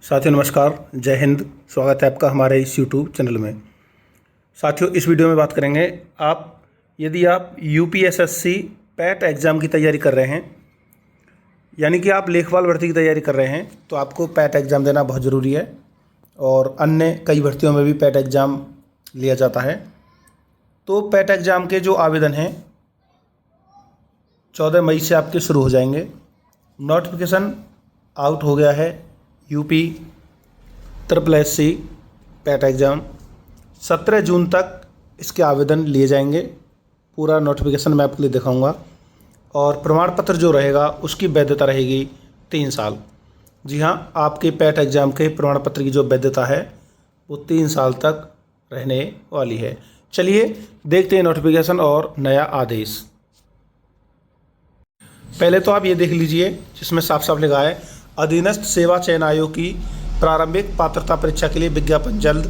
साथियों नमस्कार, जय हिंद। स्वागत है आपका हमारे इस यूट्यूब चैनल में। साथियों इस वीडियो में बात करेंगे यदि आप यूपीएसएससी पैट एग्ज़ाम की तैयारी कर रहे हैं, यानी कि आप लेखपाल भर्ती की तैयारी कर रहे हैं, तो आपको पैट एग्ज़ाम देना बहुत ज़रूरी है। और अन्य कई भर्तियों में भी पैट एग्ज़ाम लिया जाता है। तो पैट एग्ज़ाम के जो आवेदन हैं 14 मई से आपके शुरू हो जाएंगे। नोटिफिकेशन आउट हो गया है। यूपी SSSC पैट एग्ज़ाम 17 जून तक इसके आवेदन लिए जाएंगे। पूरा नोटिफिकेशन मैं आपके लिए दिखाऊंगा। और प्रमाण पत्र जो रहेगा उसकी वैधता रहेगी 3 साल। जी हाँ, आपके पैट एग्ज़ाम के प्रमाण पत्र की जो वैधता है वो 3 साल तक रहने वाली है। चलिए देखते हैं नोटिफिकेशन और नया आदेश। पहले तो आप ये देख लीजिए जिसमें साफ साफ लिखा है अधीनस्थ सेवा चयन आयोग की प्रारंभिक पात्रता परीक्षा के लिए विज्ञापन जल्द।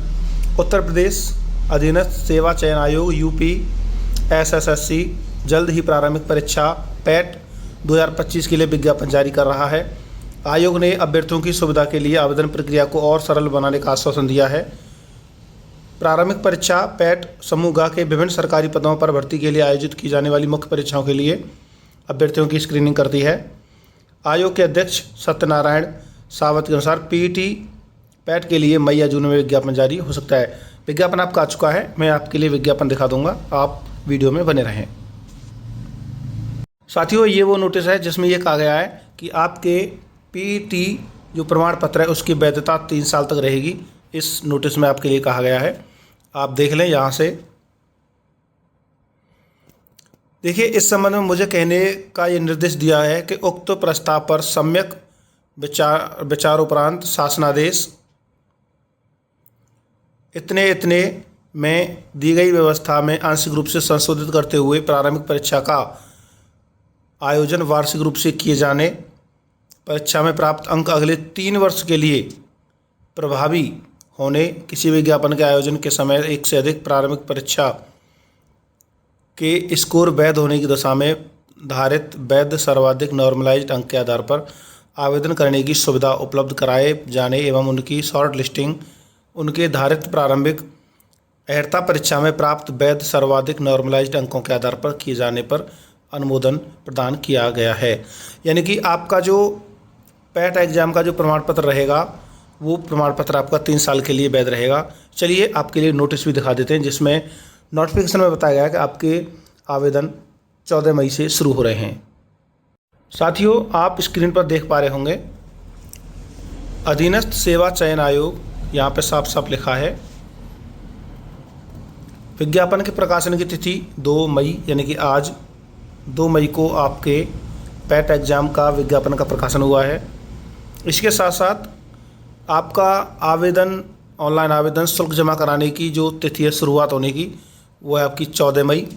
उत्तर प्रदेश अधीनस्थ सेवा चयन आयोग UPSSSC जल्द ही प्रारंभिक परीक्षा पैट 2025 के लिए विज्ञापन जारी कर रहा है। आयोग ने अभ्यर्थियों की सुविधा के लिए आवेदन प्रक्रिया को और सरल बनाने का आश्वासन दिया है। प्रारंभिक परीक्षा पैट समूह ग के विभिन्न सरकारी पदों पर भर्ती के लिए आयोजित की जाने वाली मुख्य परीक्षाओं के लिए अभ्यर्थियों की स्क्रीनिंग करती है। आयोग के अध्यक्ष सत्यनारायण सावत के अनुसार PET पैट के लिए मई या जून में विज्ञापन जारी हो सकता है। विज्ञापन आपका आ चुका है, मैं आपके लिए विज्ञापन दिखा दूंगा, आप वीडियो में बने रहें। साथियों ये वो नोटिस है जिसमें ये कहा गया है कि आपके PET जो प्रमाण पत्र है उसकी वैधता 3 साल तक रहेगी। इस नोटिस में आपके लिए कहा गया है, आप देख लें यहाँ से। देखिए इस संबंध में मुझे कहने का ये निर्देश दिया है कि उक्त प्रस्ताव पर सम्यक विचारोपरांत शासनादेश इतने में दी गई व्यवस्था में आंशिक रूप से संशोधित करते हुए प्रारंभिक परीक्षा का आयोजन वार्षिक रूप से किए जाने, परीक्षा में प्राप्त अंक अगले 3 वर्ष के लिए प्रभावी होने, किसी विज्ञापन के आयोजन के समय एक से अधिक प्रारंभिक परीक्षा के स्कोर वैध होने की दशा में धारित वैध सर्वाधिक नॉर्मलाइज्ड अंक के आधार पर आवेदन करने की सुविधा उपलब्ध कराए जाने एवं उनकी शॉर्ट लिस्टिंग उनके धारित प्रारंभिक अर्हता परीक्षा में प्राप्त वैध सर्वाधिक नॉर्मलाइज्ड अंकों के आधार पर किए जाने पर अनुमोदन प्रदान किया गया है। यानी कि आपका जो पैट एग्ज़ाम का जो प्रमाण पत्र रहेगा वो प्रमाण पत्र आपका 3 साल के लिए वैध रहेगा। चलिए आपके लिए नोटिस भी दिखा देते हैं जिसमें नोटिफिकेशन में बताया गया है कि आपके आवेदन 14 मई से शुरू हो रहे हैं। साथियों आप स्क्रीन पर देख पा रहे होंगे अधीनस्थ सेवा चयन आयोग, यहाँ पे साफ साफ लिखा है। विज्ञापन के प्रकाशन की तिथि 2 मई, यानी कि आज 2 मई को आपके पैट एग्ज़ाम का विज्ञापन का प्रकाशन हुआ है। इसके साथ साथ आपका आवेदन ऑनलाइन आवेदन शुल्क जमा कराने की जो तिथि है शुरुआत होने की वो है आपकी 14 मई।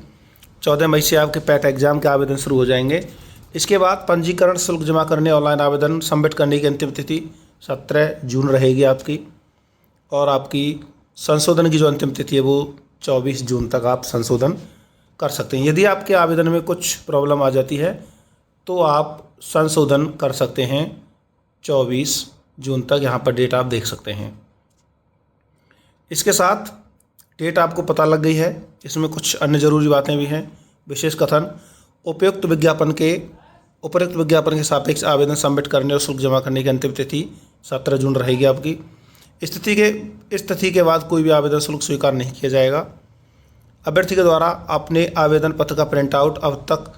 14 मई से आपके पैट एग्ज़ाम के आवेदन शुरू हो जाएंगे। इसके बाद पंजीकरण शुल्क जमा करने ऑनलाइन आवेदन सबमिट करने की अंतिम तिथि 17 जून रहेगी आपकी। और आपकी संशोधन की जो अंतिम तिथि है वो 24 जून तक आप संशोधन कर सकते हैं। यदि आपके आवेदन में कुछ प्रॉब्लम आ जाती है तो आप संशोधन कर सकते हैं 24 जून तक, यहाँ पर डेट आप देख सकते हैं। इसके साथ डेट आपको पता लग गई है। इसमें कुछ अन्य ज़रूरी बातें भी हैं। विशेष कथन उपयुक्त विज्ञापन के सापेक्ष आवेदन सबमिट करने और शुल्क जमा करने की अंतिम तिथि 17 जून रहेगी आपकी। इस तिथि के बाद कोई भी आवेदन शुल्क स्वीकार नहीं किया जाएगा। अभ्यर्थी के द्वारा अपने आवेदन पत्र का प्रिंट आउट तब तक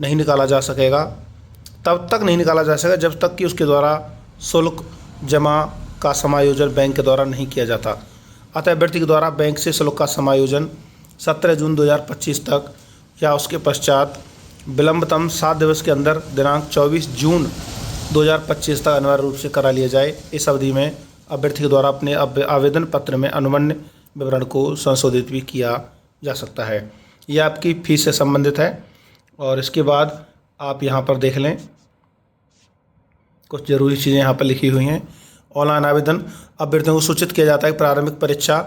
नहीं निकाला जा सकेगा जब तक कि उसके द्वारा शुल्क जमा का समायोजन बैंक के द्वारा नहीं किया जाता। अतः अभ्यर्थी के द्वारा बैंक से शुल्क का समायोजन 17 जून 2025 तक या उसके पश्चात विलंबतम 7 दिवस के अंदर दिनांक 24 जून 2025 तक अनिवार्य रूप से करा लिया जाए। इस अवधि में अभ्यर्थी के द्वारा अपने आवेदन पत्र में अनुमन्य विवरण को संशोधित भी किया जा सकता है। यह आपकी फीस से संबंधित है। और इसके बाद आप यहाँ पर देख लें, कुछ ज़रूरी चीज़ें यहाँ पर लिखी हुई हैं। ऑनलाइन आवेदन अभ्यर्थियों को सूचित किया जाता है कि प्रारंभिक परीक्षा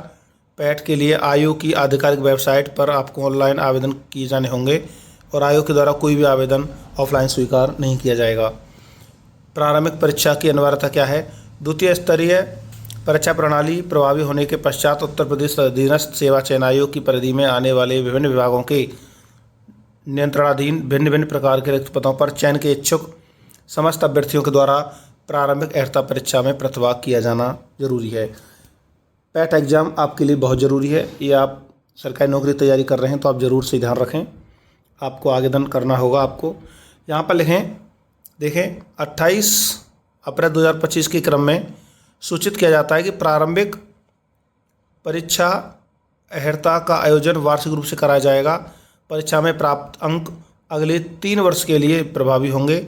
पैट के लिए आयोग की आधिकारिक वेबसाइट पर आपको ऑनलाइन आवेदन किए जाने होंगे और आयोग के द्वारा कोई भी आवेदन ऑफलाइन स्वीकार नहीं किया जाएगा। प्रारंभिक परीक्षा की अनिवार्यता क्या है? द्वितीय स्तरीय परीक्षा प्रणाली प्रभावी होने के पश्चात उत्तर प्रदेश अधीनस्थ सेवा चयन आयोग की परिधि में आने वाले विभिन्न विभागों के नियंत्रणाधीन भिन्न भिन्न प्रकार के रिक्त पदों पर चयन के इच्छुक समस्त अभ्यर्थियों के द्वारा प्रारंभिक अर्हता परीक्षा में प्रतिभाग किया जाना जरूरी है। पैट एग्ज़ाम आपके लिए बहुत ज़रूरी है। ये आप सरकारी नौकरी की तैयारी कर रहे हैं तो आप ज़रूर से ध्यान रखें। आपको आवेदन करना होगा। आपको यहाँ पर देखें 28 अप्रैल 2025 के क्रम में सूचित किया जाता है कि प्रारंभिक परीक्षा अर्हता का आयोजन वार्षिक रूप से कराया जाएगा। परीक्षा में प्राप्त अंक अगले 3 वर्ष के लिए प्रभावी होंगे।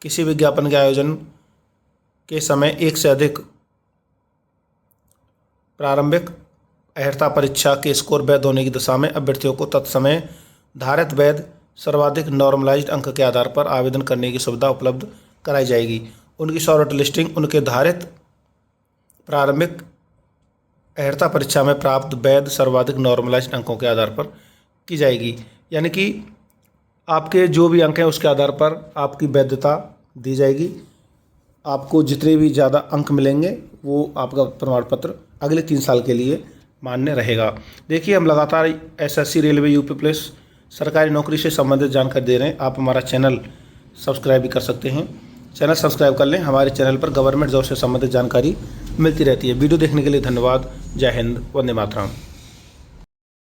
किसी विज्ञापन के आयोजन के समय एक से अधिक प्रारंभिक अर्हता परीक्षा के स्कोर वैध होने की दशा में अभ्यर्थियों को तत्समय धारित वैध सर्वाधिक नॉर्मलाइज्ड अंक के आधार पर आवेदन करने की सुविधा उपलब्ध कराई जाएगी। उनकी शॉर्ट लिस्टिंग उनके धारित प्रारंभिक अर्हता परीक्षा में प्राप्त वैध सर्वाधिक नॉर्मलाइज्ड अंकों के आधार पर की जाएगी। यानी कि आपके जो भी अंक हैं उसके आधार पर आपकी वैधता दी जाएगी। आपको जितने भी ज़्यादा अंक मिलेंगे वो आपका प्रमाण पत्र अगले 3 साल के लिए मान्य रहेगा। देखिए, हम लगातार एसएससी, रेलवे, यूपी पुलिस, सरकारी नौकरी से संबंधित जानकारी दे रहे हैं। आप हमारा चैनल सब्सक्राइब भी कर सकते हैं। चैनल सब्सक्राइब कर लें। हमारे चैनल पर गवर्नमेंट जॉब से संबंधित जानकारी मिलती रहती है। वीडियो देखने के लिए धन्यवाद। जय हिंद, वंदे मातरम।